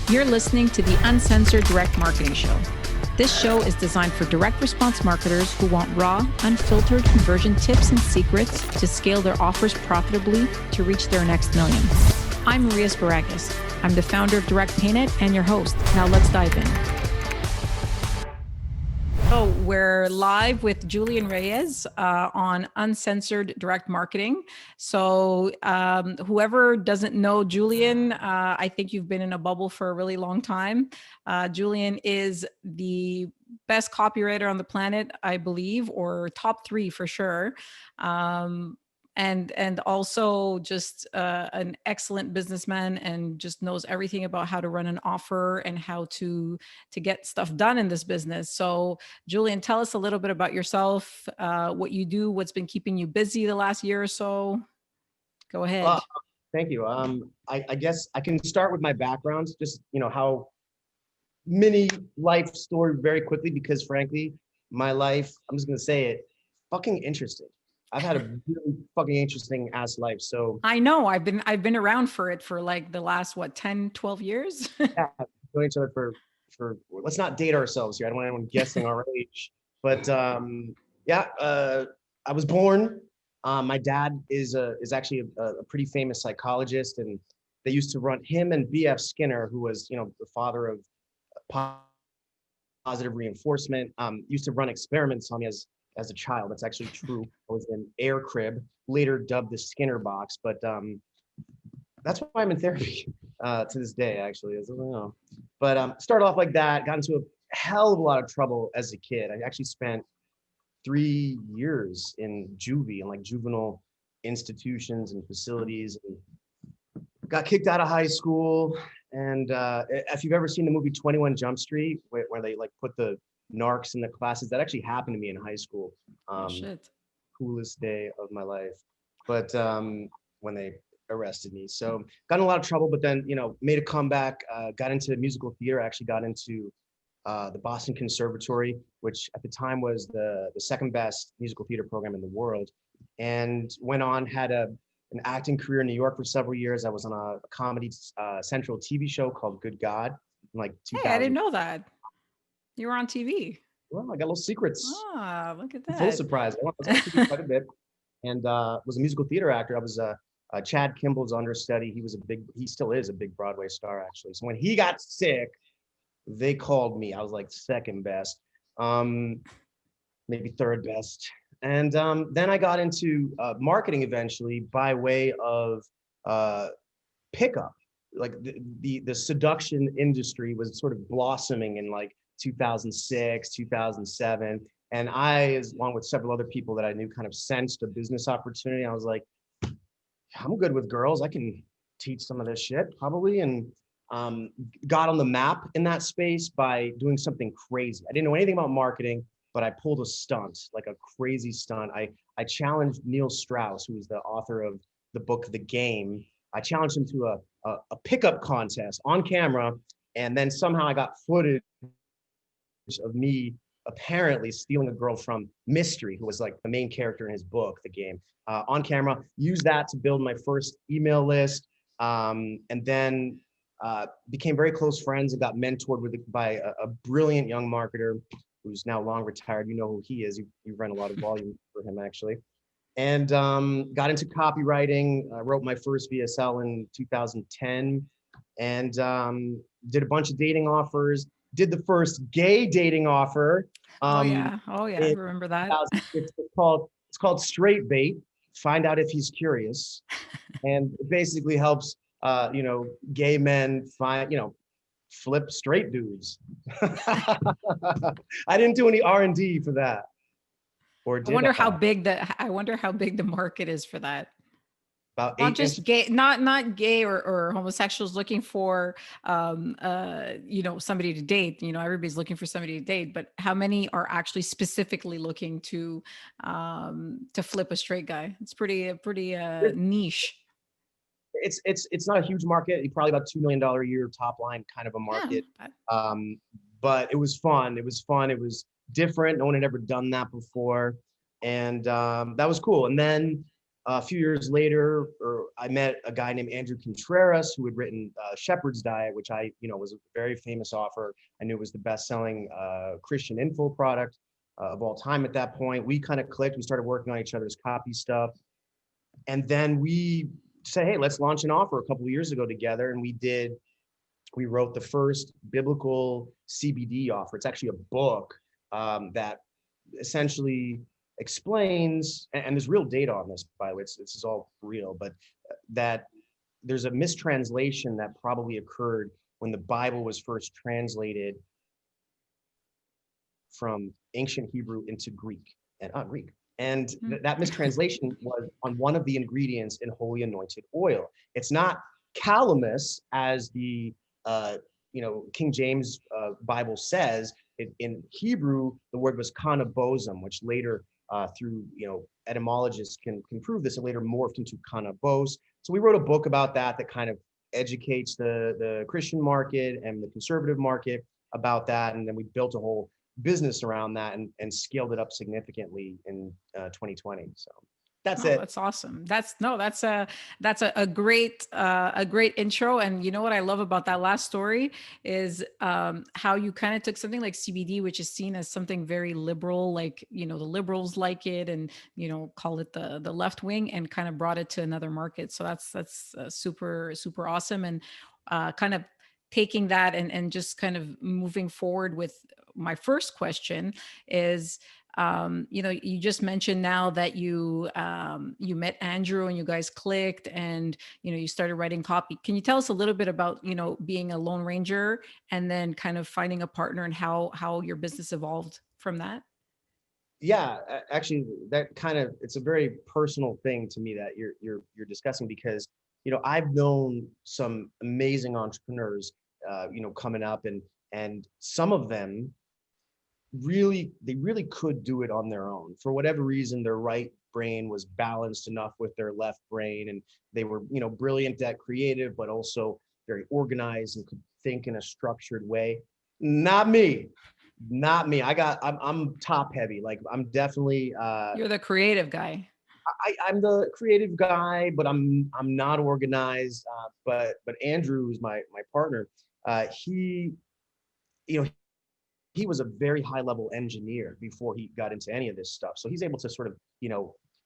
You're listening to the Uncensored Direct Marketing Show. This show is designed for direct response marketers who want raw, unfiltered conversion tips and secrets to scale their offers profitably to reach their next million. I'm Maria Sparagas. I'm the founder of Direct Painted and your host. Now let's dive in. So we're live with Julian Reyes on Uncensored Direct Marketing. So whoever doesn't know Julian, I think you've been in a bubble for a really long time. Julian is the best copywriter on the planet, I believe, or top 3 for sure. And also just an excellent businessman and just knows everything about how to run an offer and how to get stuff done in this business. So Julian, tell us a little bit about yourself, what you do, what's been keeping you busy the last year or so. Go ahead. Thank you. I guess I can start with my background, just, how mini life story very quickly, because frankly, my life, I'm just going to say it, fucking interesting. I've had a really fucking interesting ass life. So I know I've been around for it for like the last, 10, 12 years. Yeah, known each other for let's not date ourselves here. I don't want anyone guessing our age, but I was born. My dad is actually a pretty famous psychologist, and they used to run him and B.F. Skinner, who was, the father of positive reinforcement, used to run experiments on me as a child. That's actually true. I was in air crib, later dubbed the Skinner box, but that's why I'm in therapy to this day, actually. But started off like that, got into a hell of a lot of trouble as a kid. I actually spent 3 years in juvie, in like juvenile institutions and facilities, and got kicked out of high school. And if you've ever seen the movie 21 Jump Street, where they like put the narcs in the classes, that actually happened to me in high school. Shit. Coolest day of my life. But when they arrested me, so got in a lot of trouble, but then, made a comeback, got into musical theater. I actually got into the Boston Conservatory, which at the time was the second best musical theater program in the world, and went on, had an acting career in New York for several years. I was on a Comedy Central TV show called Good God in like 2000. Hey, I didn't know that. You were on TV. Well, I got little secrets. Ah, look at that. Full surprise. I was on TV quite a bit, and was a musical theater actor. I was Chad Kimball's understudy. He still is a big Broadway star, actually. So when he got sick, they called me. I was like second best, maybe third best. And then I got into marketing eventually by way of pickup. Like the seduction industry was sort of blossoming in like 2006, 2007. And I, along with several other people that I knew, kind of sensed a business opportunity. I was like, I'm good with girls. I can teach some of this shit probably. And got on the map in that space by doing something crazy. I didn't know anything about marketing, but I pulled a stunt, like a crazy stunt. I challenged Neil Strauss, who is the author of the book, The Game. I challenged him to a pickup contest on camera. And then somehow I got footage of me apparently stealing a girl from Mystery, who was like the main character in his book, The Game, on camera. Used that to build my first email list, and then became very close friends and got mentored by a brilliant young marketer who's now long retired. You know who he is. You run a lot of volume for him, actually. And got into copywriting. I wrote my first VSL in 2010, and did a bunch of dating offers. Did the first gay dating offer. Oh yeah, I remember that. It's called Straight Bait. Find out if he's curious, and it basically helps gay men find flip straight dudes. I didn't do any R&D for that. Or did I wonder how big the market is for that. About not just gay, not gay or homosexuals looking for somebody to date. Everybody's looking for somebody to date, but how many are actually specifically looking to flip a straight guy? It's pretty niche. It's not a huge market. Probably about $2 million a year top line kind of a market. Yeah. But it was fun. It was different. No one had ever done that before, and that was cool. And then a few years later, I met a guy named Andrew Contreras who had written Shepherd's Diet, which was a very famous offer. I knew it was the best-selling Christian info product of all time at that point. We kind of clicked. We started working on each other's copy stuff. And then we said, hey, let's launch an offer a couple of years ago together. And we wrote the first biblical CBD offer. It's actually a book that essentially explains, and there's real data on this, by the way, this is all real, but that there's a mistranslation that probably occurred when the Bible was first translated from ancient Hebrew into Greek. And that mistranslation was on one of the ingredients in holy anointed oil. It's not calamus, as the King James Bible says. In Hebrew, the word was kanabosum, which later, through etymologists can prove this, it later morphed into kanabos. So we wrote a book about that kind of educates the Christian market and the conservative market about that, and then we built a whole business around that and scaled it up significantly in 2020. So that's it. That's awesome. That's a great intro. And you know what I love about that last story is how you kind of took something like CBD, which is seen as something very liberal, like, the liberals like it and, call it the left wing, and kind of brought it to another market. So that's super, super awesome. And kind of taking that and just kind of moving forward with my first question is, you just mentioned now that you met Andrew and you guys clicked and, you started writing copy. Can you tell us a little bit about, being a Lone Ranger and then kind of finding a partner and how your business evolved from that? Yeah, actually, it's a very personal thing to me that you're discussing, because, I've known some amazing entrepreneurs, coming up, and some of them really could do it on their own. For whatever reason, their right brain was balanced enough with their left brain, and they were, brilliant at creative, but also very organized and could think in a structured way. Not me. I'm top heavy. Like, I'm definitely You're the creative guy. I'm the creative guy, but I'm not organized. But Andrew, who's my partner, he was a very high level engineer before he got into any of this stuff. So he's able to sort of,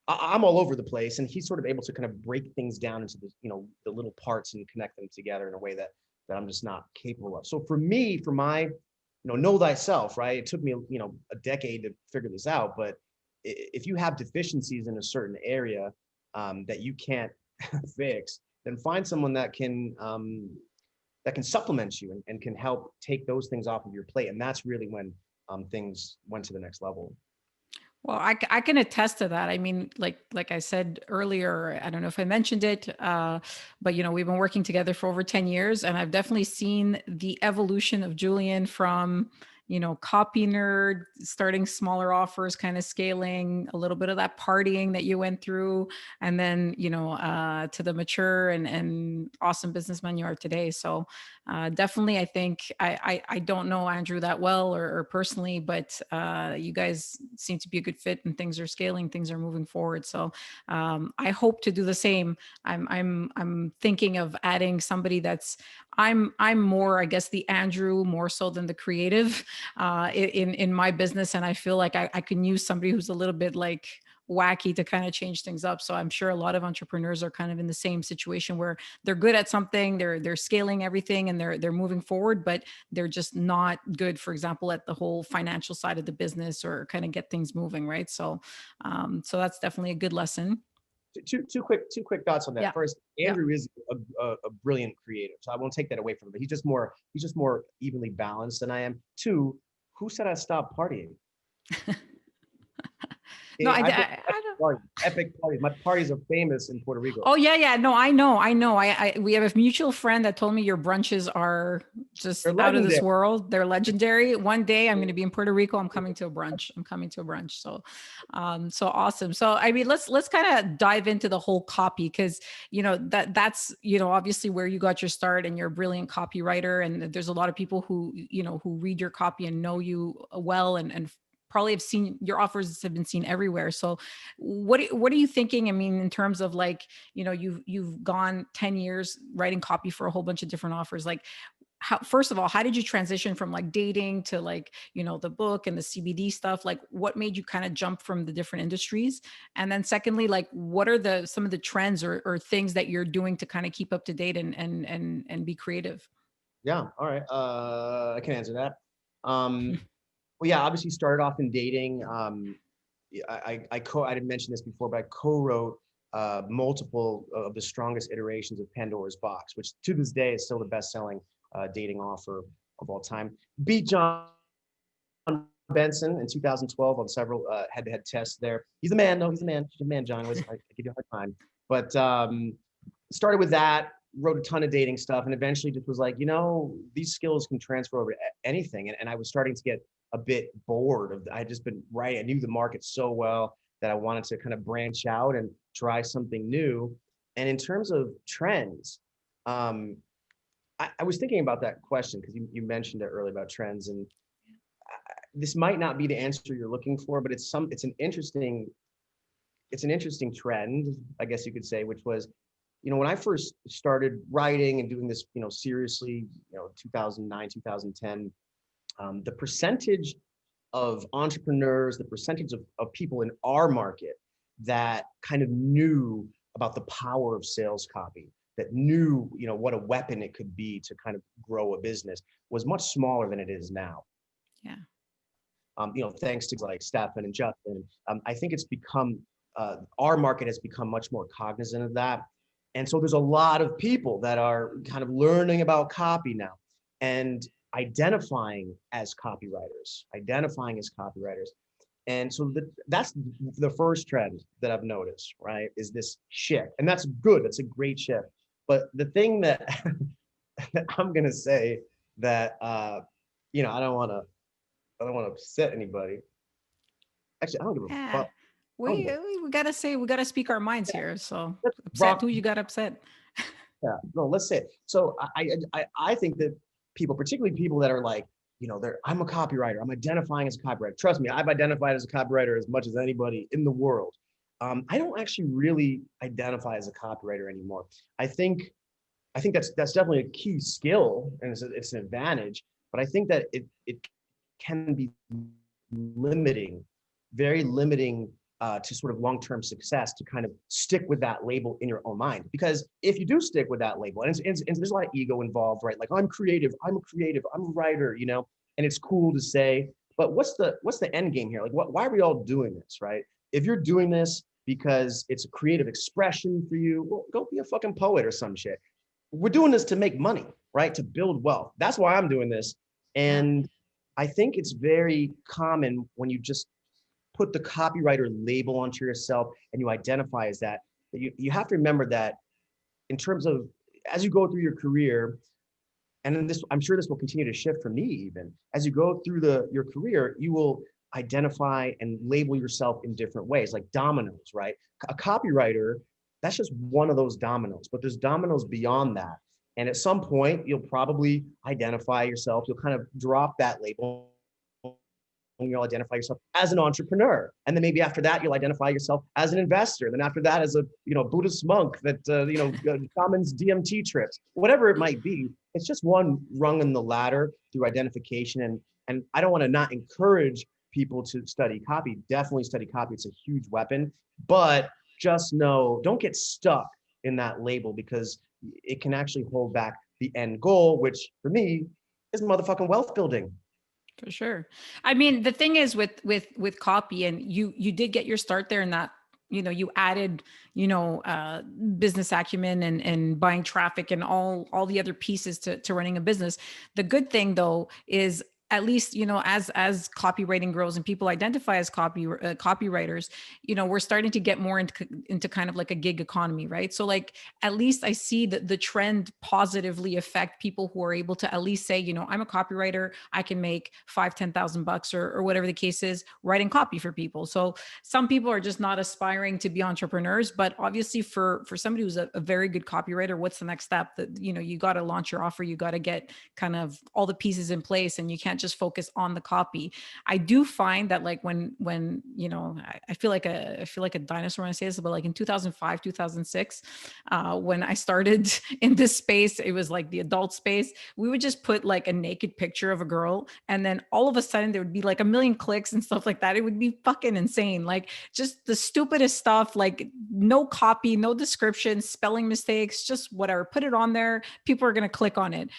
I'm all over the place, and he's sort of able to kind of break things down into the little parts and connect them together in a way that I'm just not capable of. So for me, for my, know thyself, right? It took me, a decade to figure this out, but if you have deficiencies in a certain area that you can't fix, then find someone that can supplement you and can help take those things off of your plate. And that's really when things went to the next level. Well, I can attest to that. I mean, like I said earlier, I don't know if I mentioned it, but we've been working together for over 10 years, and I've definitely seen the evolution of Julian from, copy nerd, starting smaller offers, kind of scaling, a little bit of that partying that you went through, and then, to the mature and awesome businessman you are today. So definitely, I think I don't know Andrew that well or personally, but you guys seem to be a good fit, and things are scaling, things are moving forward. So I hope to do the same. I'm thinking of adding somebody that's I'm more, I guess, the Andrew more so than the creative in my business, and I feel like I can use somebody who's a little bit like wacky to kind of change things up. So I'm sure a lot of entrepreneurs are kind of in the same situation where they're good at something, they're scaling everything, and they're moving forward, but they're just not good, for example, at the whole financial side of the business or kind of get things moving, right? So so that's definitely a good lesson. Two quick thoughts on that. Yeah. First, Andrew is a brilliant creative, so I won't take that away from him. But he's just more evenly balanced than I am. Two, who said I stopped partying? No, I don't. Epic parties. My parties are famous in Puerto Rico. Oh yeah. No, I know. We have a mutual friend that told me your brunches are just out of this world. They're legendary. One day I'm going to be in Puerto Rico. I'm coming to a brunch. So, so awesome. So, I mean, let's kind of dive into the whole copy, because, that's, obviously where you got your start, and you're a brilliant copywriter. And there's a lot of people who, who read your copy and know you well and probably have seen your offers have been seen everywhere. So what are you thinking? I mean, in terms of like, you've gone 10 years writing copy for a whole bunch of different offers. Like, how, first of all, how did you transition from like dating to like, the book and the CBD stuff? Like, what made you kind of jump from the different industries? And then secondly, like, what are some of the trends or things that you're doing to kind of keep up to date and be creative? Yeah. All right. I can answer that. Well, yeah, obviously started off in dating. Yeah, I didn't mention this before, but I co-wrote multiple of the strongest iterations of Pandora's Box, which to this day is still the best-selling dating offer of all time. Beat John Benson in 2012 on several head-to-head tests there. He's a man, though. He's a man. He's a man, John. I give you a hard time. But started with that, wrote a ton of dating stuff, and eventually just was like, these skills can transfer over to anything. And I was starting to get a bit bored of, I had just been writing. I knew the market so well that I wanted to kind of branch out and try something new. And in terms of trends, I was thinking about that question because you mentioned it earlier about trends, and this might not be the answer you're looking for, but it's an interesting trend, I guess you could say, which was, when I first started writing and doing this, seriously, 2009, 2010, the percentage of entrepreneurs, the percentage of people in our market that kind of knew about the power of sales copy, that knew, what a weapon it could be to kind of grow a business, was much smaller than it is now. Yeah. Thanks to like Stefan and Justin, I think it's become, our market has become much more cognizant of that. And so there's a lot of people that are kind of learning about copy now and identifying as copywriters. And so that's the first trend that I've noticed, right? Is this shift. And that's good. That's a great shift. But the thing that, that I'm going to say that, I don't want to upset anybody. Actually, I don't give a Yeah. fuck. We gotta speak our minds here. So Let's upset rock. who you got upset. Yeah, no, let's say it. So I think that people, particularly people that are like, I'm a copywriter. I'm identifying as a copywriter. Trust me, I've identified as a copywriter as much as anybody in the world. I don't actually really identify as a copywriter anymore. I think that's definitely a key skill, and it's an advantage. But I think that it can be limiting, very limiting to sort of long-term success to kind of stick with that label in your own mind. Because if you do stick with that label, and there's a lot of ego involved, right? Like, I'm creative, I'm a writer, and it's cool to say, but what's the end game here? Like, why are we all doing this, right? If you're doing this because it's a creative expression for you, well, go be a fucking poet or some shit. We're doing this to make money, right? To build wealth. That's why I'm doing this. And I think it's very common when you just put the copywriter label onto yourself and you identify as that, you have to remember that in terms of, as you go through your career, and then I'm sure this will continue to shift for me even, as you go through your career, you will identify and label yourself in different ways, like dominoes, right? A copywriter, that's just one of those dominoes, but there's dominoes beyond that. And at some point, you'll probably identify yourself, you'll kind of drop that label, and you'll identify yourself as an entrepreneur. And then maybe after that, you'll identify yourself as an investor. Then after that, as a Buddhist monk that shamans DMT trips, whatever it might be. It's just one rung in the ladder through identification. And I don't want to not encourage people to study copy. Definitely study copy. It's a huge weapon. But just know, don't get stuck in that label, because it can actually hold back the end goal, which for me is motherfucking wealth building. For sure. I mean, the thing is with copy, and you did get your start there in that, you added, business acumen and buying traffic and all the other pieces to running a business. The good thing though is, at least, as copywriting grows and people identify as copywriters, we're starting to get more into kind of like a gig economy, right? So like, at least I see that the trend positively affect people who are able to at least say, I'm a copywriter, I can make $5,000-10,000 or whatever the case is, writing copy for people. So some people are just not aspiring to be entrepreneurs, but obviously for somebody who's a very good copywriter, what's the next step? That, you got to launch your offer, you got to get kind of all the pieces in place, and you can't just focus on the copy. I do find that like when I feel like a dinosaur when I say this, but like in 2005, 2006, when I started in this space, it was like the adult space. We would just put like a naked picture of a girl, and then all of a sudden there would be like a million clicks and stuff like that. It would be fucking insane. Like just the stupidest stuff, like no copy, no description, spelling mistakes, just whatever. Put it on there. People are going to click on it.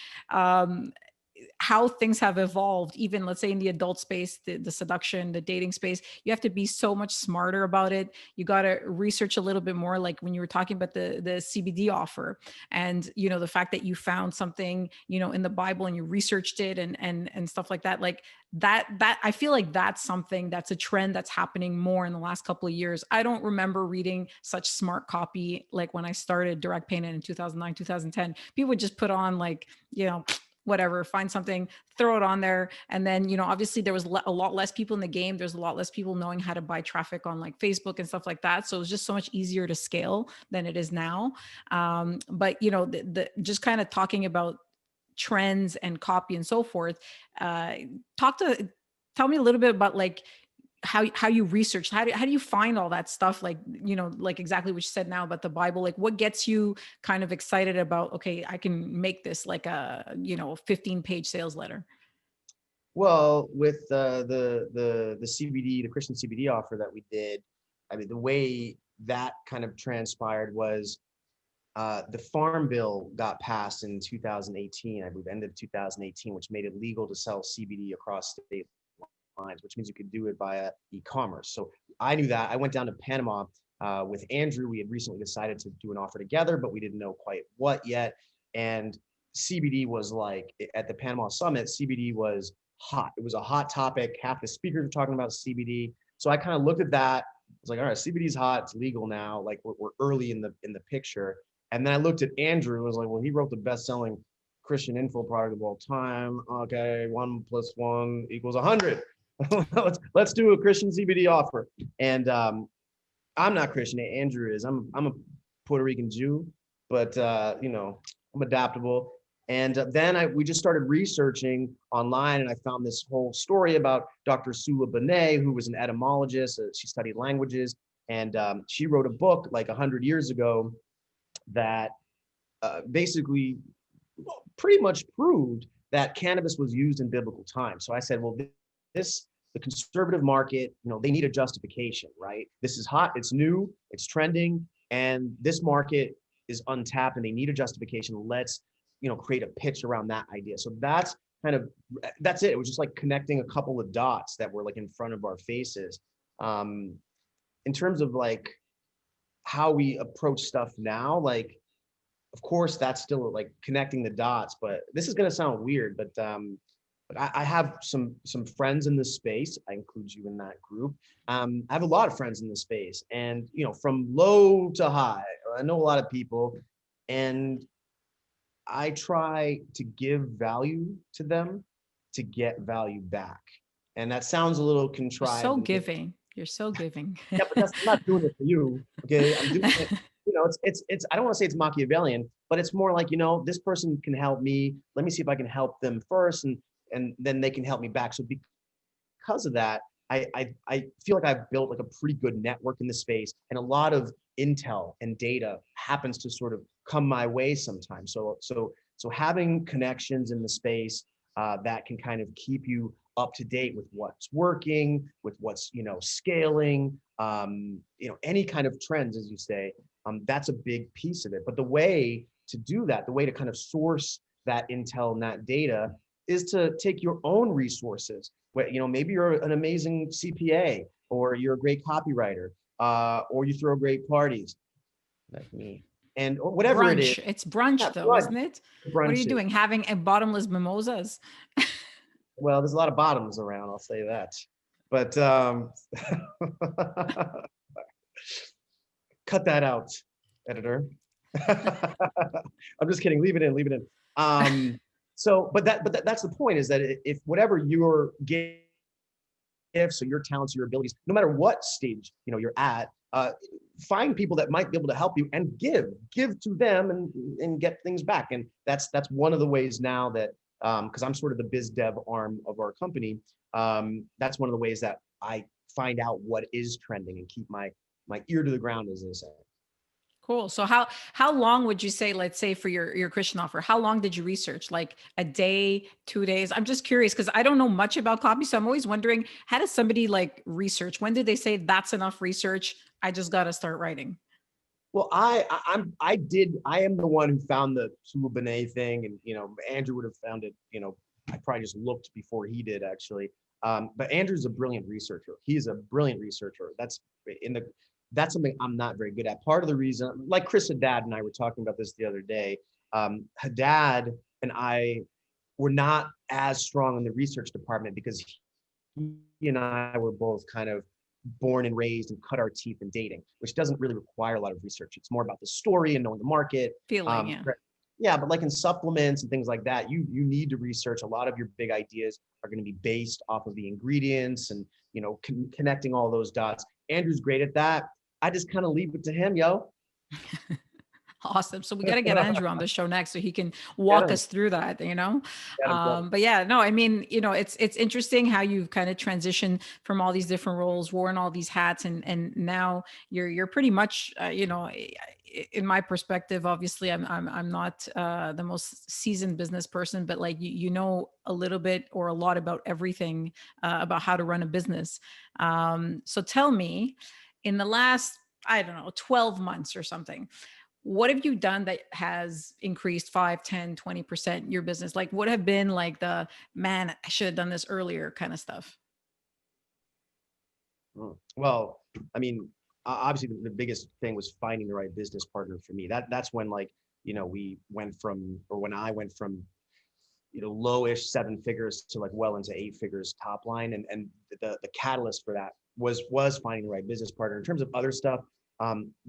How things have evolved, even let's say in the adult space, the seduction, the dating space, you have to be so much smarter about it. You got to research a little bit more. Like when you were talking about the CBD offer, and the fact that you found something in the Bible and you researched it and stuff like that, like that I feel like that's something that's a trend that's happening more in the last couple of years. I don't remember reading such smart copy like when I started direct payment in 2009, 2010. People would just put on like whatever, find something, throw it on there. And then, obviously there was a lot less people in the game. There's a lot less people knowing how to buy traffic on like Facebook and stuff like that. So it was just so much easier to scale than it is now. But just kind of talking about trends and copy and so forth, tell me a little bit about like how you research, how do you find all that stuff? Like, like exactly what you said now about the Bible, like what gets you kind of excited about, okay, I can make this like a, 15-page sales letter? Well, with the CBD, the Christian CBD offer that we did, I mean, the way that kind of transpired was the Farm Bill got passed in 2018, I believe, end of 2018, which made it legal to sell CBD across state lines, which means you could do it via e-commerce. So I knew that. I went down to Panama with Andrew. We had recently decided to do an offer together, but we didn't know quite what yet. And CBD was like, at the Panama Summit, CBD was hot. It was a hot topic. Half the speakers were talking about CBD. So I kind of looked at that. I was like, all right, CBD's hot. It's legal now. Like we're early in the picture. And then I looked at Andrew and was like, well, he wrote the best-selling Christian info product of all time. Okay, 1 + 1 = 100. let's do a Christian CBD offer. And I'm not Christian. Andrew is. I'm a Puerto Rican Jew, but I'm adaptable. And then we just started researching online, and I found this whole story about Dr. Sula Benet, who was an etymologist. She studied languages, and she wrote a book like 100 years ago that basically pretty much proved that cannabis was used in biblical times. So I said, well, the conservative market, they need a justification, right? This is hot, it's new, it's trending, and this market is untapped and they need a justification. Let's, create a pitch around that idea. So that's it. It was just like connecting a couple of dots that were like in front of our faces. In terms of like how we approach stuff now, like, of course, that's still like connecting the dots, but this is going to sound weird, but I have some friends in this space. I include you in that group. I have a lot of friends in this space, and from low to high, I know a lot of people, and I try to give value to them to get value back. And that sounds a little contrived. So giving. You're so giving. Yeah, but I'm not doing it for you. Okay, I'm doing it. It's. I don't want to say it's Machiavellian, but it's more like this person can help me. Let me see if I can help them first, and then they can help me back. So because of that, I feel like I've built like a pretty good network in the space, and a lot of intel and data happens to sort of come my way sometimes. So having connections in the space that can kind of keep you up to date with what's working, with what's scaling, any kind of trends, as you say, that's a big piece of it. But the way to do that, the way to kind of source that intel and that data is to take your own resources. Maybe you're an amazing CPA, or you're a great copywriter, or you throw great parties, like me, and whatever brunch. it is. It's brunch, Yeah, though, brunch. isn't it? Brunch. What are you doing? Having a bottomless mimosas? Well, there's a lot of bottoms around, I'll say that. But cut that out, editor. I'm just kidding. Leave it in. Leave it in. But that's the point, is that if whatever your gifts or your talents, your abilities, no matter what stage you're at, find people that might be able to help you and give to them and get things back. And that's one of the ways now that because I'm sort of the biz dev arm of our company. That's one of the ways that I find out what is trending and keep my ear to the ground, as they say. Cool. So how long would you say, let's say for your Christian offer, how long did you research? Like a day, 2 days? I'm just curious because I don't know much about copy. So I'm always wondering, how does somebody like research? When did they say that's enough research? I just got to start writing. Well, I am the one who found the Sulu Benet thing, and Andrew would have found it. I probably just looked before he did, actually. But Andrew's a brilliant researcher. He's a brilliant researcher. That's something I'm not very good at. Part of the reason, like Chris Haddad and I were talking about this the other day, Haddad and I were not as strong in the research department because he and I were both kind of born and raised and cut our teeth in dating, which doesn't really require a lot of research. It's more about the story and knowing the market. Feeling, yeah. Yeah, but like in supplements and things like that, you need to research. A lot of your big ideas are going to be based off of the ingredients and connecting all those dots. Andrew's great at that. I just kind of leave it to him, yo. Awesome. So we got to get Andrew on the show next so he can walk us through that, But yeah, no, I mean, it's interesting how you've kind of transitioned from all these different roles, worn all these hats, and now you're pretty much, in my perspective, obviously I'm not the most seasoned business person, but like, a little bit or a lot about everything, about how to run a business. So tell me, in the last, I don't know, 12 months or something, what have you done that has increased 5, 10, 20% your business? Like what have been like the, man, I should have done this earlier kind of stuff? Well, I mean, obviously the biggest thing was finding the right business partner for me. That's when we went from, or when I went from, lowish 7 figures to like well into 8 figures top line. And the catalyst for that was finding the right business partner. In terms of other stuff,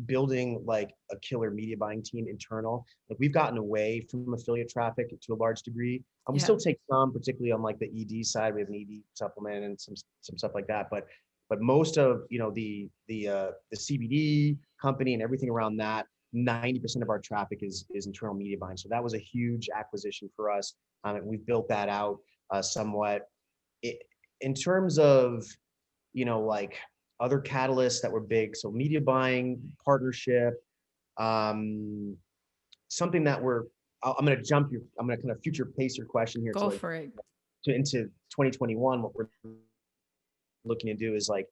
building like a killer media buying team internal. Like we've gotten away from affiliate traffic to a large degree. We still take some, particularly on like the ED side. We have an ED supplement and some stuff like that. But most of the CBD company and everything around that, 90% of our traffic is internal media buying. So that was a huge acquisition for us, and we've built that out somewhat. In terms of like other catalysts that were big, so media buying, partnership, something that I'm going to kind of future pace your question here. Go for it. Into 2021, what we're looking to do is like,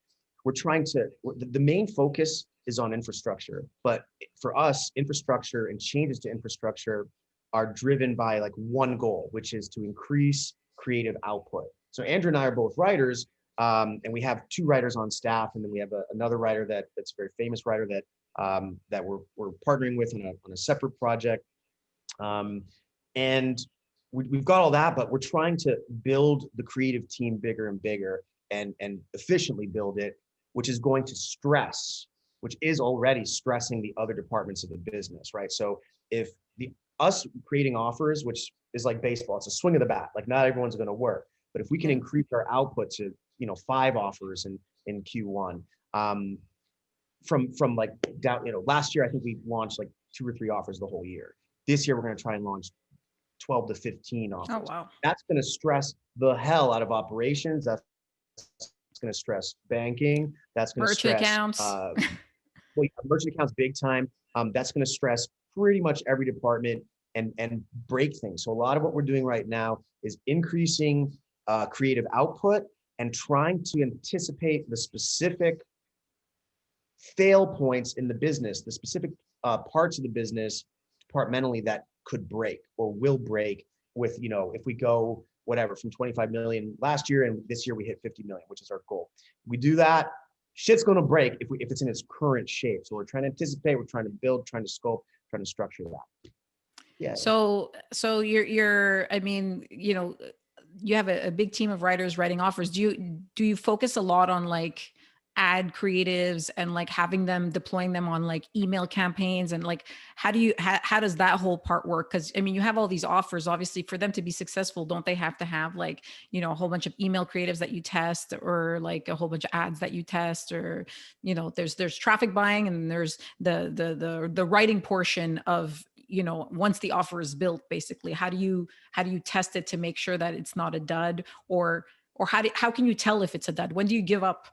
the main focus is on infrastructure, but for us, infrastructure and changes to infrastructure are driven by like one goal, which is to increase creative output. So Andrew and I are both writers, and we have 2 writers on staff, and then we have another writer that's a very famous writer that we're partnering with on a separate project. And we've got all that, but we're trying to build the creative team bigger and bigger and efficiently build it, which is going to which is already stressing the other departments of the business, right? So if us creating offers, which is like baseball, it's a swing of the bat, like not everyone's going to work. But if we can increase our output to 5 offers in Q1, from like down, last year I think we launched like 2 or 3 offers the whole year. This year we're going to try and launch 12 to 15 offers. Oh wow! That's going to stress the hell out of operations. That's going to stress banking. That's going to stress accounts. Merchant accounts big time. That's going to stress pretty much every department and break things. So a lot of what we're doing right now is increasing creative output and trying to anticipate the specific fail points in the business, the specific parts of the business departmentally that could break or will break with, if we go whatever from 25 million last year and this year we hit 50 million, which is our goal. We do that, shit's going to break if it's in its current shape. So we're trying to anticipate, we're trying to build, trying to sculpt, trying to structure that. Yeah. So you're, I mean, you have a big team of writers writing offers. Do you focus a lot on like ad creatives and like having them deploying them on like email campaigns, and like how does that whole part work? Because I mean, you have all these offers, obviously for them to be successful, don't they have to have like a whole bunch of email creatives that you test, or like a whole bunch of ads that you test, or there's traffic buying, and there's the writing portion of once the offer is built, basically, how do you test it to make sure that it's not a dud, or how can you tell if it's a dud? When do you give up?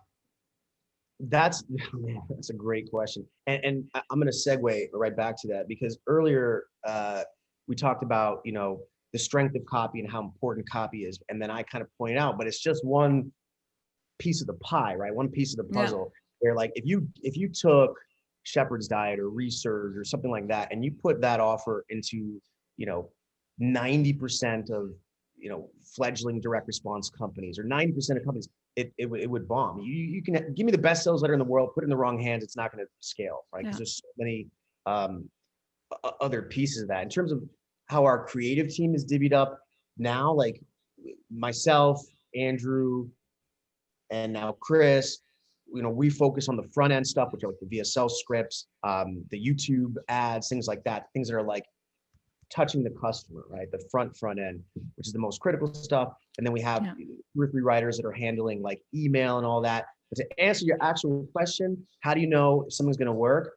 That's man, that's a great question, and I'm going to segue right back to that, because earlier we talked about the strength of copy and how important copy is, and then I kind of point out, but it's just one piece of the pie, right? One piece of the puzzle. Where like if you took Shepherd's Diet or Research or something like that, and you put that offer into 90% of fledgling direct response companies, or 90% of companies, it would bomb. You can give me the best sales letter in the world, put it in the wrong hands, it's not going to scale, right? Because there's so many other pieces of that. In terms of how our creative team is divvied up now, like myself, Andrew, and now Chris, we focus on the front end stuff, which are like the VSL scripts, the YouTube ads, things like that, things that are like touching the customer, right? The front end, which is the most critical stuff. And then we have 2 or 3 writers that are handling like email and all that. But to answer your actual question, how do you know if something's going to work?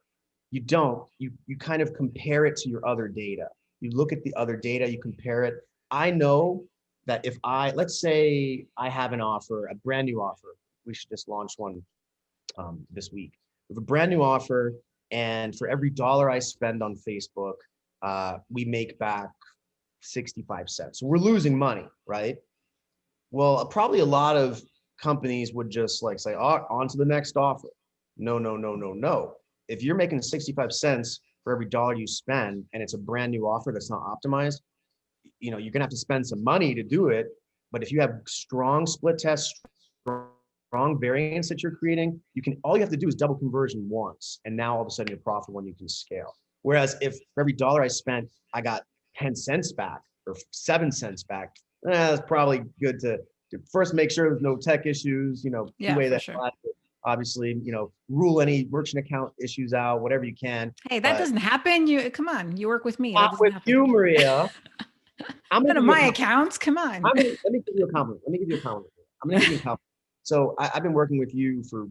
You don't. You kind of compare it to your other data. You look at the other data, you compare it. I know that if let's say I have an offer, a brand new offer, we should just launch one this week. We have a brand new offer, and for every dollar I spend on Facebook, we make back 65 cents. So we're losing money, right? Well, probably a lot of companies would just like say, oh, on to the next offer. No. If you're making 65 cents for every dollar you spend, and it's a brand new offer that's not optimized, you're gonna have to spend some money to do it. But if you have strong split tests, strong variance that you're creating, all you have to do is double conversion once, and now all of a sudden you're profitable and you can scale. Whereas if for every dollar I spent, I got 10 cents back or 7 cents back, it's probably good to first make sure there's no tech issues, QA that, sure. Obviously, rule any merchant account issues out, whatever you can. Hey, that doesn't happen. Come on, you work with me. Not with you, Maria. I'm gonna my accounts. Come on. Let me give you a compliment. I'm gonna give you a compliment. So I've been working with you for,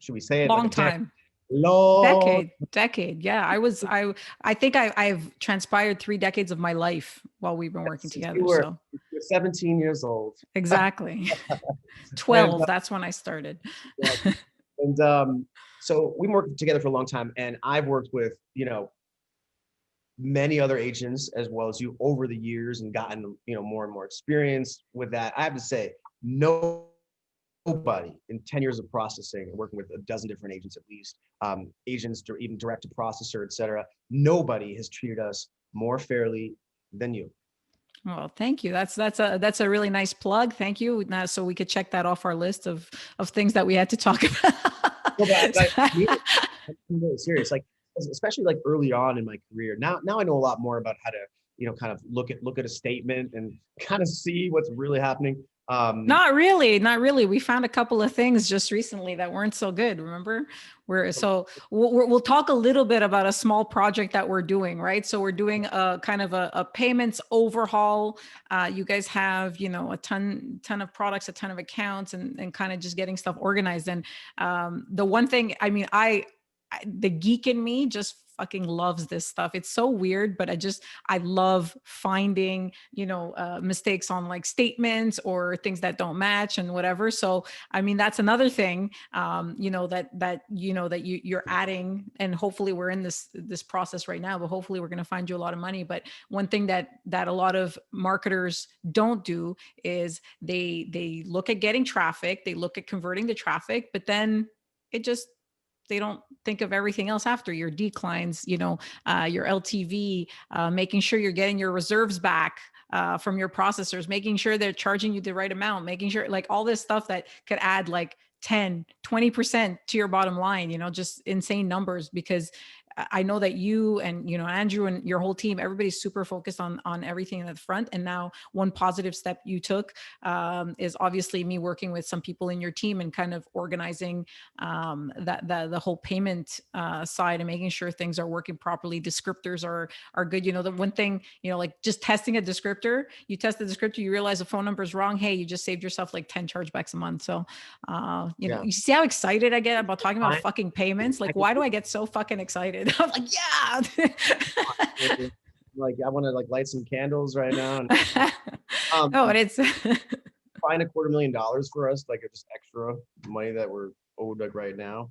should we say it? Long time. Decade. Yeah. I think I've transpired 3 decades of my life while we've been working together. You're 17 years old. Exactly. 12. That's when I started. And so we've worked together for a long time, and I've worked with, many other agents as well as you over the years, and gotten, more and more experience with that. I have to say, nobody in 10 years of processing and working with a dozen different agents, at least, agents, even direct to processor, et cetera, nobody has treated us more fairly than you. Well, thank you. That's a really nice plug. Thank you. Now, so we could check that off our list of things that we had to talk about. I'm really serious. Like, especially like early on in my career. Now I know a lot more about how to, kind of look at a statement and kind of see what's really happening. Not really. We found a couple of things just recently that weren't so good. Remember, we'll talk a little bit about a small project that we're doing, right? So we're doing a kind of a payments overhaul. You guys have, a ton of products, a ton of accounts, and kind of just getting stuff organized. And the one thing, I mean, the geek in me just fucking loves this stuff. It's so weird, but I love finding, mistakes on like statements or things that don't match and whatever. So, I mean, that's another thing, that you're adding, and hopefully we're in this process right now, but hopefully we're going to find you a lot of money. But one thing that a lot of marketers don't do is they look at getting traffic, they look at converting the traffic, but then they don't think of everything else after: your declines, your LTV, making sure you're getting your reserves back from your processors, making sure they're charging you the right amount, making sure like all this stuff that could add like 10, 20% to your bottom line, just insane numbers. Because I know that you and, Andrew and your whole team, everybody's super focused on everything at the front. And now one positive step you took is obviously me working with some people in your team and kind of organizing the whole payment side and making sure things are working properly. Descriptors are good. The one thing, like just testing a descriptor, you test the descriptor, you realize the phone number is wrong. Hey, you just saved yourself like 10 chargebacks a month. So, you see how excited I get about talking about fucking payments? Like, why do I get so fucking excited? excited. I'm like, yeah. Like, I want to like light some candles right now and No, and it's find $250,000 for us, like just extra money that we're owed like right now.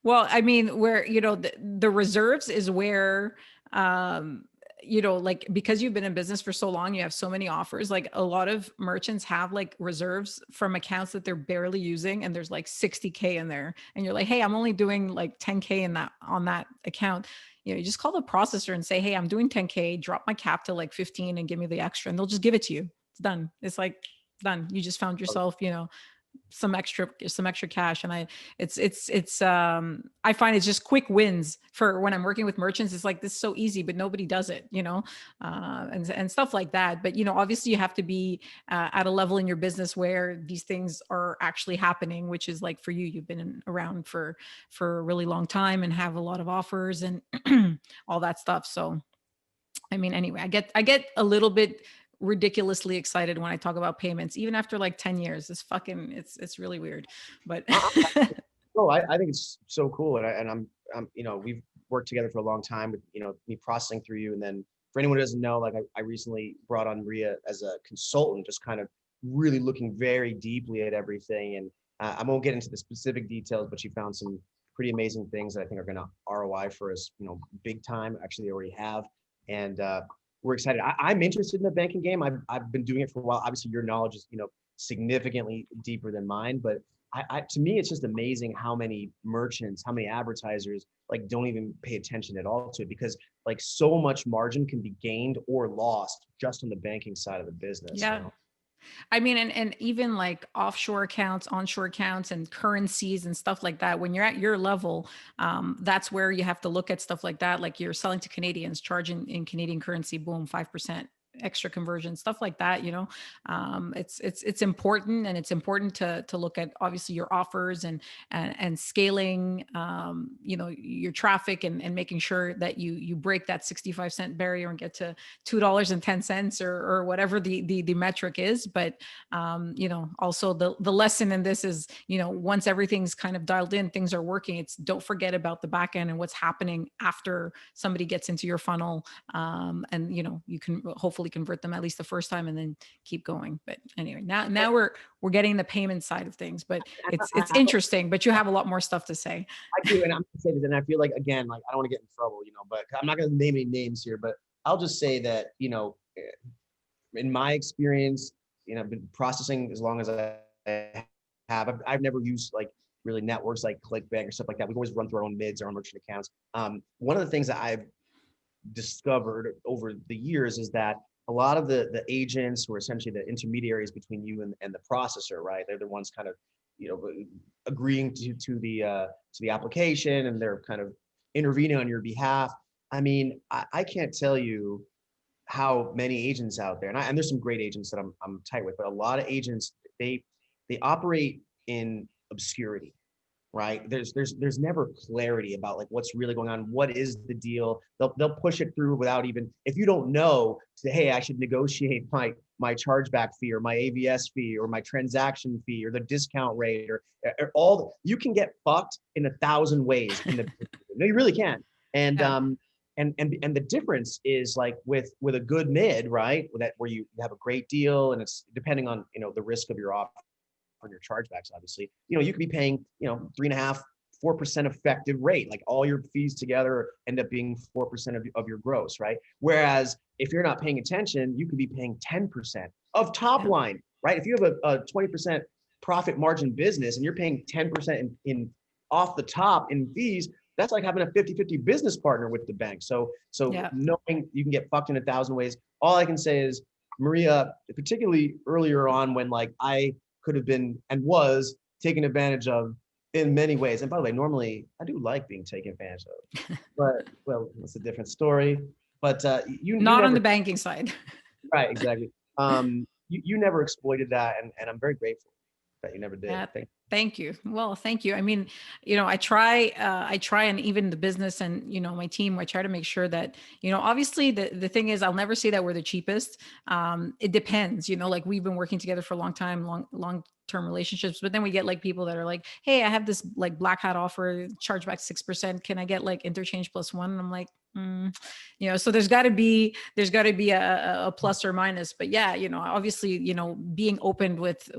well, I mean, where, the reserves is where, um, like, because you've been in business for so long, you have so many offers. Like a lot of merchants have like reserves from accounts that they're barely using, and there's like 60K in there. And you're like, hey, I'm only doing like 10K in that on that account. You just call the processor and say, hey, I'm doing 10K, drop my cap to like 15 and give me the extra. And they'll just give it to you. It's done. It's like done. You just found yourself, some extra cash. And I find it's just quick wins for when I'm working with merchants. It's like, this is so easy, but nobody does it, and stuff like that. But obviously you have to be at a level in your business where these things are actually happening, which is like, for you, you've been around for a really long time and have a lot of offers and all that stuff. So I mean, anyway, I get a little bit ridiculously excited when I talk about payments, even after like 10 years. It's really weird, but No, I think it's so cool. And I'm, we've worked together for a long time with, me processing through you. And then for anyone who doesn't know, like I recently brought on Maria as a consultant, just kind of really looking very deeply at everything. And I won't get into the specific details, but she found some pretty amazing things that I think are going to ROI for us, big time. Actually, they already have. And we're excited. I'm interested in the banking game. I've been doing it for a while. Obviously, your knowledge is, significantly deeper than mine, but to me, it's just amazing how many merchants, how many advertisers like don't even pay attention at all to it, because like so much margin can be gained or lost just on the banking side of the business. yeah. I mean, and even like offshore accounts, onshore accounts, and currencies and stuff like that. When you're at your level, that's where you have to look at stuff like that. Like you're selling to Canadians, charging in Canadian currency, boom, 5% extra conversion, stuff like that. It's important, and it's important to look at obviously your offers and scaling, your traffic and making sure that you break that 65 cent barrier and get to $2.10 or whatever the metric is. But also the lesson in this is, once everything's kind of dialed in, things are working, it's don't forget about the back end and what's happening after somebody gets into your funnel. And you can hopefully convert them at least the first time and then keep going. But anyway, now we're getting the payment side of things, but it's interesting, but you have a lot more stuff to say. I do, and I'm gonna say this, and I feel like, again, like I don't want to get in trouble, but I'm not gonna name any names here, but I'll just say that, in my experience, I've been processing as long as I have. I've never used like really networks like ClickBank or stuff like that. We've always run through our own mids, our own merchant accounts. One of the things that I've discovered over the years is that a lot of the agents, who are essentially the intermediaries between you and the processor, right? They're the ones kind of, agreeing to the application, and they're kind of intervening on your behalf. I mean, I can't tell you how many agents out there, and there's some great agents that I'm tight with, but a lot of agents, they operate in obscurity, right? There's never clarity about like what's really going on. What is the deal? They'll push it through without even, if you don't know, say, hey, I should negotiate my chargeback fee or my AVS fee or my transaction fee or the discount rate or you can get fucked in 1,000 ways in the no, you really can. And and the difference is like with a good mid, right? Where you have a great deal, and it's depending on the risk of your offer and your chargebacks, obviously. You could be paying 3.5%, 4% effective rate. Like all your fees together end up being 4% of your gross, right? Whereas if you're not paying attention, you could be paying 10% of top line, right? If you have a 20% profit margin business and you're paying 10% in off the top in fees, that's like having a 50-50 business partner with the bank. So knowing you can get fucked in 1,000 ways. All I can say is, Maria, particularly earlier on when like I could have been and was taken advantage of in many ways. And by the way, normally I do like being taken advantage of, but well, that's a different story. But you Not never, on the banking side. right? Exactly. You never exploited that, and I'm very grateful that you never did. Yeah, thank you. Well, thank you. I mean, I try, and even the business and, my team, I try to make sure that, obviously the thing is, I'll never say that we're the cheapest. It depends, like we've been working together for a long time, long-term long-term relationships. But then we get like people that are like, hey, I have this like black hat offer, charge back 6%. Can I get like interchange +1? And I'm like, so there's got to be a plus or minus. But yeah, obviously, being open with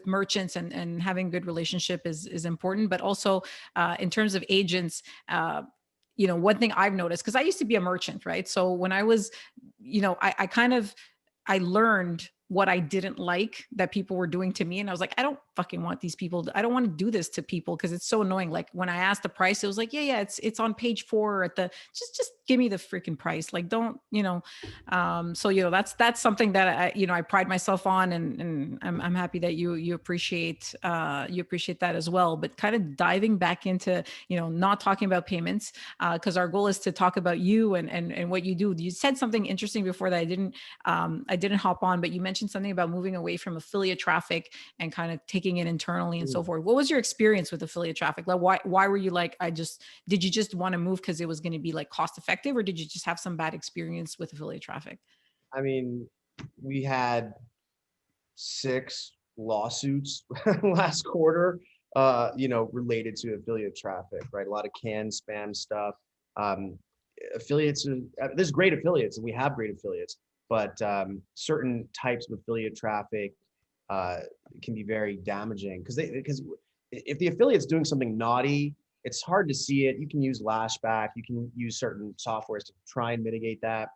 merchants and having good relationship is important. But also in terms of agents, one thing I've noticed, because I used to be a merchant, right? So when I was, I learned what I didn't like that people were doing to me. And I was like, I don't fucking want these people. I don't want to do this to people because it's so annoying. Like when I asked the price, it was like, yeah, it's on page 4 at the, just give me the freaking price. Like, don't, so, that's something that I pride myself on, and I'm happy that you appreciate that as well. But kind of diving back into, not talking about payments, because our goal is to talk about you and what you do. You said something interesting before that I didn't hop on, but you mentioned something about moving away from affiliate traffic and kind of taking it internally and so forth. What was your experience with affiliate traffic? Like, why were you like, did you just want to move because it was going to be like cost effective, or did you just have some bad experience with affiliate traffic? I mean, we had 6 lawsuits last quarter, related to affiliate traffic, right? A lot of canned spam stuff. Affiliates, there's great affiliates, and we have great affiliates, but certain types of affiliate traffic can be very damaging because if the affiliate's doing something naughty, it's hard to see it. You can use lashback, you can use certain softwares to try and mitigate that,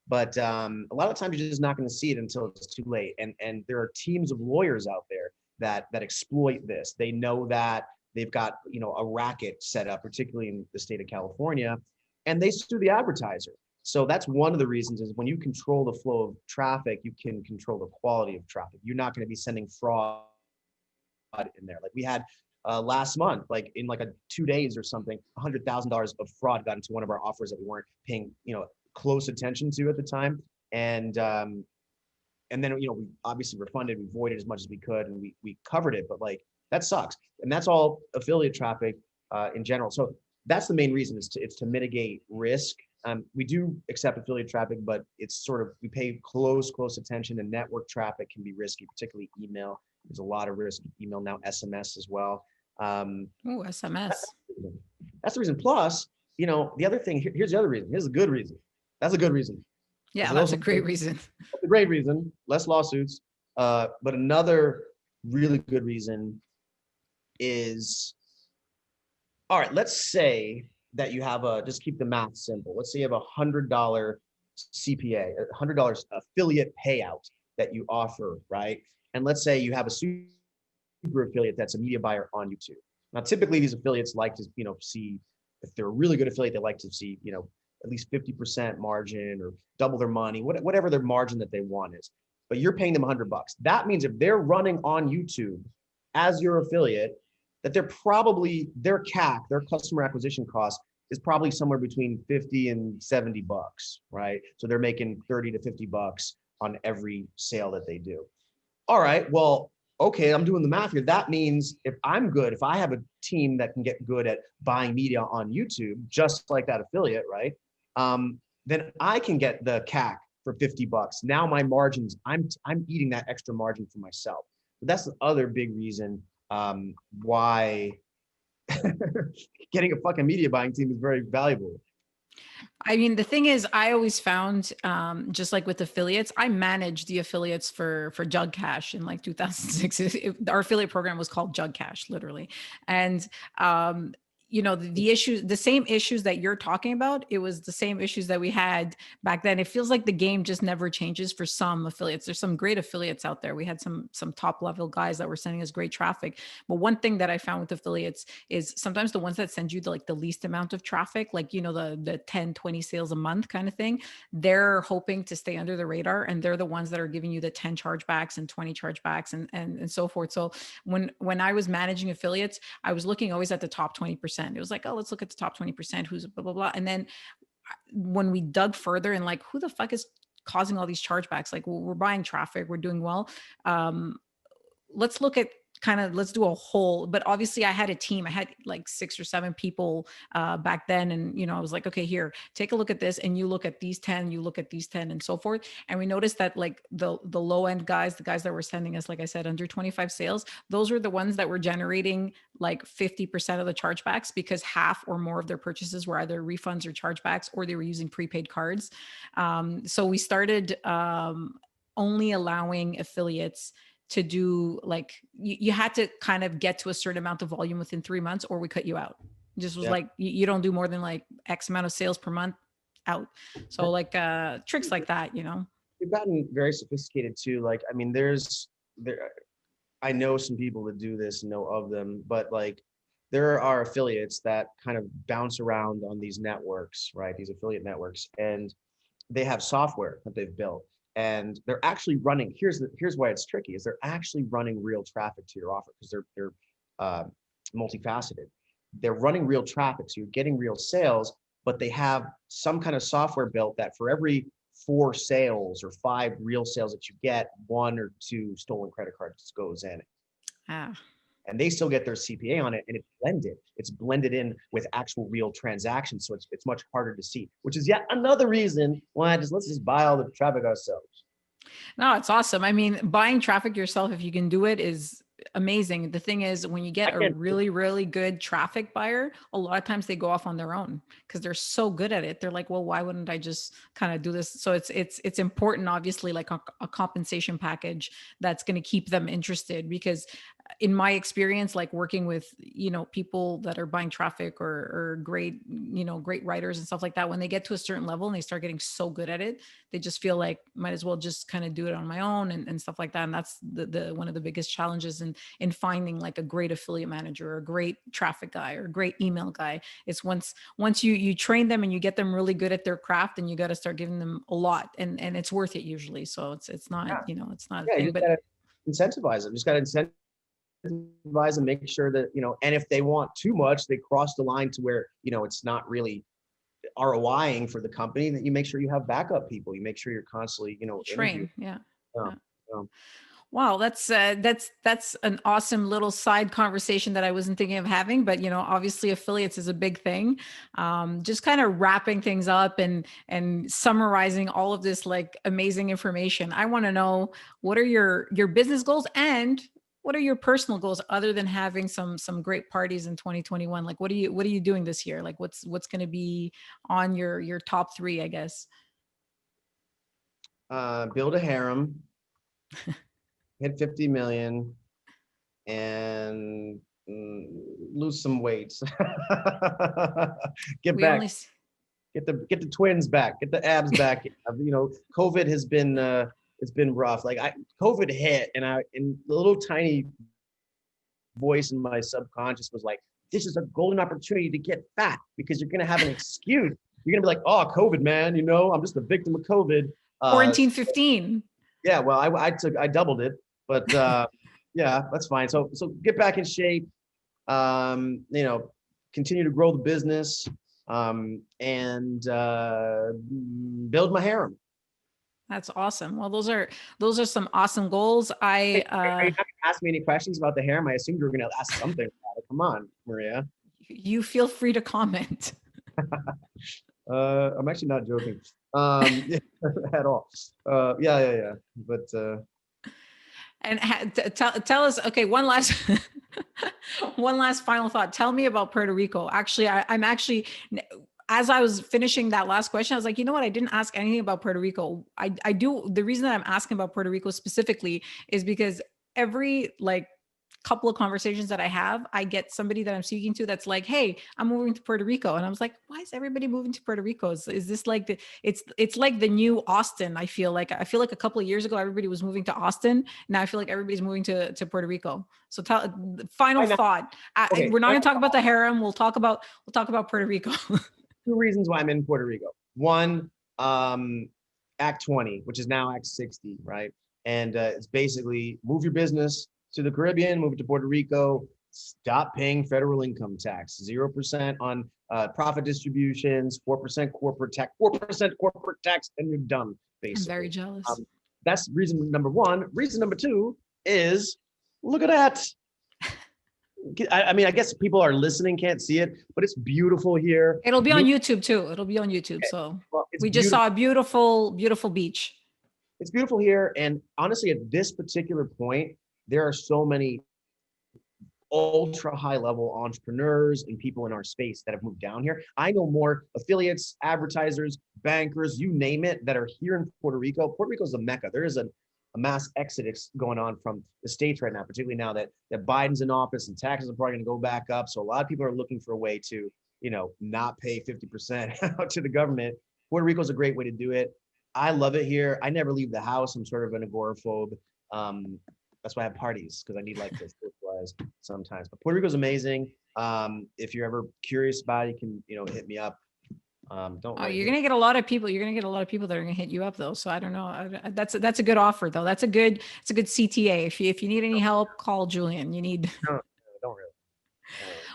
but a lot of times you're just not going to see it until it's too late. And there are teams of lawyers out there that exploit this. They know that they've got a racket set up, particularly in the state of California, and they sue the advertiser. So that's one of the reasons is when you control the flow of traffic, you can control the quality of traffic. You're not going to be sending fraud in there. Like we had last month, like in like 2 days or something, $100,000 of fraud got into one of our offers that we weren't paying, close attention to at the time. And then, we obviously refunded, we voided as much as we could, and we covered it, but like that sucks. And that's all affiliate traffic in general. So that's the main reason, it's to mitigate risk. We do accept affiliate traffic, but it's sort of, we pay close attention, and network traffic can be risky, particularly email. There's a lot of risk with email now, SMS as well. Oh, SMS. That's the reason. Plus, the other thing, here's the other reason. Here's a good reason. That's a good reason. Yeah, that's a great reason. That's a great reason. Less lawsuits. But another really good reason is, all right, let's say that you have just keep the math simple. Let's say you have $100 CPA, $100 affiliate payout that you offer, right? And let's say you have a super affiliate that's a media buyer on YouTube. Now, typically these affiliates like to, see, if they're a really good affiliate, they like to see, at least 50% margin or double their money, whatever their margin that they want is. But you're paying them $100. That means if they're running on YouTube as your affiliate, that their CAC, their customer acquisition cost, is probably somewhere between 50 and $70, right? So they're making 30 to $50 on every sale that they do. All right, well, okay, I'm doing the math here. That means if I'm good, if I have a team that can get good at buying media on YouTube, just like that affiliate, right? Then I can get the CAC for $50. Now my margins, I'm eating that extra margin for myself. But that's the other big reason why getting a fucking media buying team is very valuable. I mean, the thing is, I always found, just like with affiliates, I managed the affiliates for Jug Cash in like 2006. Our affiliate program was called Jug Cash, literally. And the issues, the same issues that you're talking about, it was the same issues that we had back then. It feels like the game just never changes for some affiliates. There's some great affiliates out there. We had some top level guys that were sending us great traffic. But one thing that I found with affiliates is sometimes the ones that send you the least amount of traffic, like, the 10, 20 sales a month kind of thing, they're hoping to stay under the radar. And they're the ones that are giving you the 10 chargebacks and 20 chargebacks and so forth. So when I was managing affiliates, I was looking always at the top 20%. It was like, oh, let's look at the top 20%, who's blah, blah, blah. And then when we dug further and like, who the fuck is causing all these chargebacks? Like, we're buying traffic, we're doing well. Let's look at kind of, let's do a whole, but obviously I had a team. I had like 6 or 7 people back then. And, I was like, okay, here, take a look at this, and you look at these 10, you look at these 10, and so forth. And we noticed that like the low end guys, the guys that were sending us, like I said, under 25 sales, those were the ones that were generating like 50% of the chargebacks, because half or more of their purchases were either refunds or chargebacks, or they were using prepaid cards. So we started only allowing affiliates to do, like, you had to kind of get to a certain amount of volume within 3 months, or we cut you out. It just was like, you don't do more than like X amount of sales per month, out. So like tricks like that, We've gotten very sophisticated too. Like, I mean, I know some people that do this and know of them, but like there are affiliates that kind of bounce around on these networks, right? These affiliate networks, and they have software that they've built, and they're actually running. Here's why it's tricky: is they're actually running real traffic to your offer, because they're multifaceted. They're running real traffic, so you're getting real sales, but they have some kind of software built that for every 4 sales or 5 real sales that you get, 1 or 2 stolen credit cards goes in. And they still get their CPA on it, and it's blended in with actual real transactions. So it's much harder to see, which is yet another reason why let's just buy all the traffic ourselves. No, it's awesome. I mean, buying traffic yourself, if you can do it, is amazing. The thing is, when you get a really, really good traffic buyer, a lot of times they go off on their own because they're so good at it. They're like, well, why wouldn't I just kind of do this? So it's important, obviously, like a compensation package that's going to keep them interested, because in my experience, like working with, people that are buying traffic or great, great writers and stuff like that, when they get to a certain level and they start getting so good at it, they just feel like might as well just kind of do it on my own and stuff like that. And that's the one of the biggest challenges in finding like a great affiliate manager or a great traffic guy or a great email guy. It's once you train them and you get them really good at their craft, and you got to start giving them a lot, and it's worth it usually. So it's not, it's not a thing, but incentivize them. Just got to incentivize and make sure that, and if they want too much, they cross the line to where, it's not really ROIing for the company, that you make sure you have backup people. You make sure you're constantly, train. Yeah. Wow, that's an awesome little side conversation that I wasn't thinking of having, but obviously affiliates is a big thing. Just kind of wrapping things up and summarizing all of this like amazing information. I want to know, what are your business goals, and what are your personal goals, other than having some great parties in 2021? Like, what are you doing this year? Like, what's going to be on your top 3, I guess? Build a harem. Hit 50 million, and lose some weight. Get the twins back, get the abs back. COVID has been it's been rough. Like COVID hit, and the little tiny voice in my subconscious was like, this is a golden opportunity to get fat, because you're gonna have an excuse. You're gonna be like, oh, COVID, man, I'm just a victim of COVID. Quarantine 15. Yeah, well, I doubled it, but yeah, that's fine. So get back in shape, continue to grow the business, and build my harem. That's awesome. Well, those are some awesome goals. Are you not gonna ask me any questions about the harem? I assumed you were going to ask something about it. Come on, Maria. You feel free to comment. I'm actually not joking at all. Yeah. But and tell us, okay, one last final thought. Tell me about Puerto Rico. Actually, I'm actually, as I was finishing that last question, I was like, you know what? I didn't ask anything about Puerto Rico. I do. The reason that I'm asking about Puerto Rico specifically is because every like couple of conversations that I have, I get somebody that I'm speaking to that's like, hey, I'm moving to Puerto Rico. And I was like, why is everybody moving to Puerto Rico? Is this like it's like the new Austin? I feel like a couple of years ago, everybody was moving to Austin. Now I feel like everybody's moving to Puerto Rico. So final thought. Okay. We're not going to talk about the harem. We'll talk about Puerto Rico. 2 reasons why I'm in Puerto Rico. One, Act 20, which is now Act 60, right? And it's basically move your business to the Caribbean, move it to Puerto Rico, stop paying federal income tax, 0% on profit distributions, 4% corporate tax, and you're done, basically. I'm very jealous. That's reason number 1. Reason number 2 is, look at that. I mean, I guess people are listening, can't see it, but it's beautiful here. It'll be on YouTube too. It'll be on YouTube. So Well, we just saw a beautiful, beautiful beach. It's beautiful here. And honestly, at this particular point, there are so many ultra high level entrepreneurs and people in our space that have moved down here. I know more affiliates, advertisers, bankers, you name it, that are here in Puerto Rico. Puerto Rico is a mecca. There is a mass exodus going on from the States right now, particularly now that Biden's in office and taxes are probably going to go back up. So a lot of people are looking for a way to, not pay 50% out to the government. Puerto Rico is a great way to do it. I love it here. I never leave the house. I'm sort of an agoraphobe. That's why I have parties, because I need like this sometimes. But Puerto Rico is amazing. If you're ever curious about it, you can, hit me up. You're gonna get a lot of people. You're gonna get a lot of people that are gonna hit you up though. So I don't know. That's a good offer though. It's a good CTA. If you need any help, call Julian. You need. No, don't really.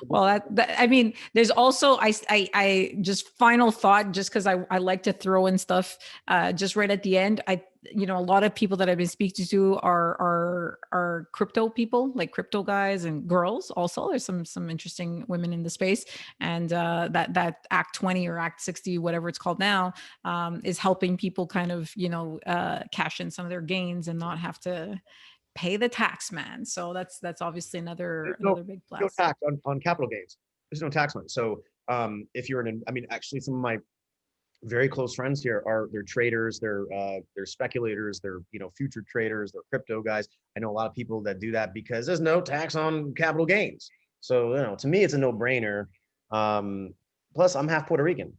Well, I mean, there's also, I just final thought, just because I like to throw in stuff just right at the end. A lot of people that I've been speaking to are crypto people, like crypto guys and girls. Also, there's some interesting women in the space, and that Act 20 or Act 60, whatever it's called now, is helping people kind of cash in some of their gains and not have to pay the tax man. So that's obviously another big plus. No tax on capital gains. There's no tax on it. So if you're actually some of my very close friends here they're traders, they're speculators, they're future traders, they're crypto guys. I know a lot of people that do that because there's no tax on capital gains. So to me it's a no-brainer. Plus I'm half Puerto Rican.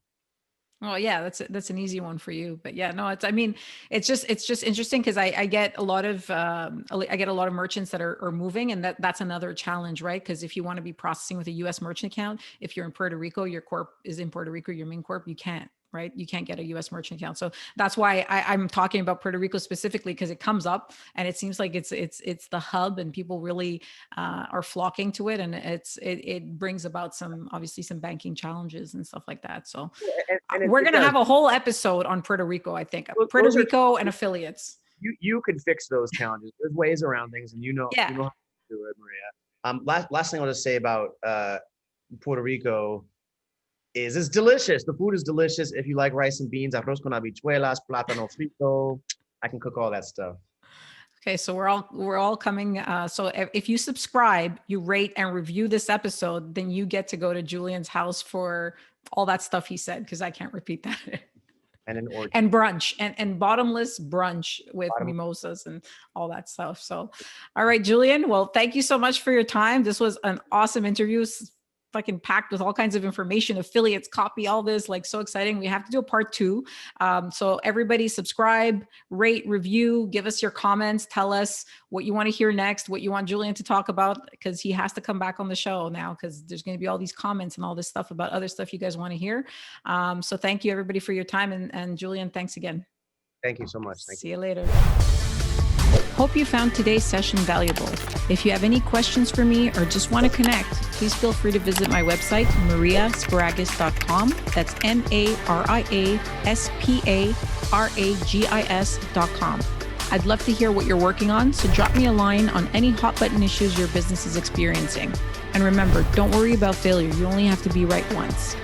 Well, yeah, that's an easy one for you, but yeah, no, it's just interesting because I get a lot of merchants that are moving, and that's another challenge, right? Because if you want to be processing with a U.S. merchant account, if you're in Puerto Rico, your corp is in Puerto Rico, your main corp, you can't. Right? You can't get a U.S. merchant account. So that's why I'm talking about Puerto Rico specifically, because it comes up and it seems like it's the hub and people really are flocking to it. And it brings about obviously some banking challenges and stuff like that. So we're going to have a whole episode on Puerto Rico, I think. Puerto Rico and affiliates. You can fix those challenges. There's ways around things, and you know how to do it, Maria. Last thing I'll just say about Puerto Rico is it's delicious. The food is delicious. If you like rice and beans, arroz con habichuelas, plátano frito, I can cook all that stuff. Okay, so we're all coming. So if you subscribe, you rate and review this episode, then you get to go to Julian's house for all that stuff he said, because I can't repeat that. And brunch and bottomless brunch with mimosas and all that stuff. So, all right, Julian. Well, thank you so much for your time. This was an awesome interview. Fucking packed with all kinds of information, affiliates, copy, all this, like so exciting. We have to do a part 2. So everybody subscribe, rate, review, give us your comments, tell us what you want to hear next, what you want Julian to talk about, because he has to come back on the show now, because there's going to be all these comments and all this stuff about other stuff you guys want to hear. So thank you everybody for your time. And Julian, thanks again. Thank you so much. See you later. Hope you found today's session valuable. If you have any questions for me or just want to connect, please feel free to visit my website, mariasparagis.com. That's MariaSparagis.com. I'd love to hear what you're working on, so drop me a line on any hot button issues your business is experiencing. And remember, don't worry about failure. You only have to be right once.